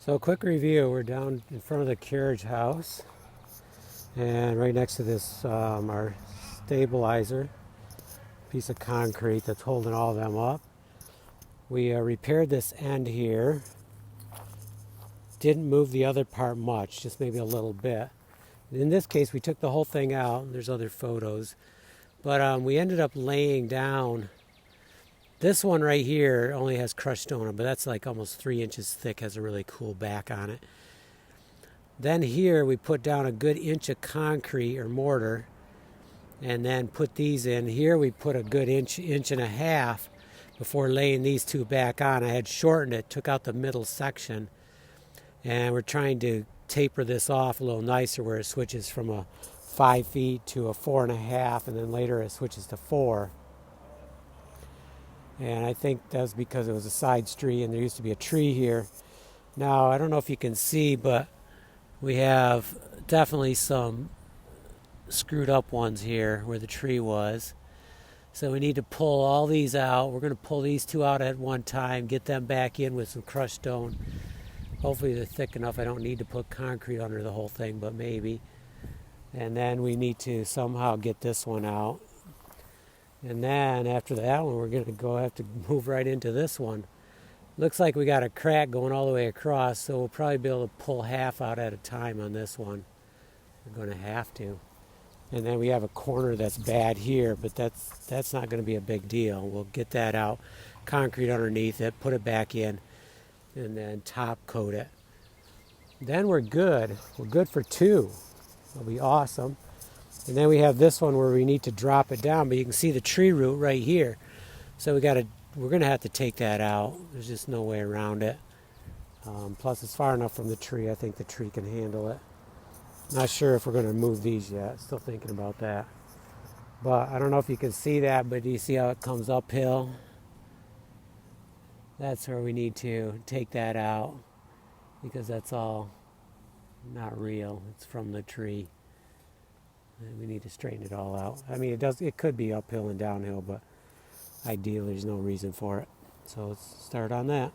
So a quick review, we're down in front of the carriage house and right next to this our stabilizer, piece of concrete that's holding all of them up. We repaired this end here, didn't move the other part much, just maybe a little bit. In this case we took the whole thing out, there's other photos, but we ended up laying down. This one right here only has crushed stone, but that's like almost 3 inches thick, has a really cool back on it. Then here we put down a good inch of concrete or mortar and then put these in. Here we put a good inch and a half before laying these two back on. I had shortened it, took out the middle section, and we're trying to taper this off a little nicer where it switches from a 5 feet to a 4.5, and then later it switches to 4. And I think that's because it was a side street and there used to be a tree here. Now, I don't know if you can see, but we have definitely some screwed up ones here where the tree was. So we need to pull all these out. We're going to pull these two out at one time, get them back in with some crushed stone. Hopefully they're thick enough. I don't need to put concrete under the whole thing, but maybe. And then we need to somehow get this one out. And then after that one, we're going to have to move right into this one. Looks like we got a crack going all the way across, so we'll probably be able to pull half out at a time on this one. We're going to have to. And then we have a corner that's bad here, but that's not going to be a big deal. We'll get that out, concrete underneath it, put it back in, and then top coat it. Then we're good. We're good for 2. It'll be awesome. And then we have this one where we need to drop it down, but you can see the tree root right here. So we're going to have to take that out. There's just no way around it. Plus it's far enough from the tree. I think the tree can handle it. Not sure if we're going to move these yet. Still thinking about that. But I don't know if you can see that, but do you see how it comes uphill? That's where we need to take that out because that's all not real. It's from the tree. And we need to straighten it all out. I mean, it could be uphill and downhill, but ideally there's no reason for it. So let's start on that.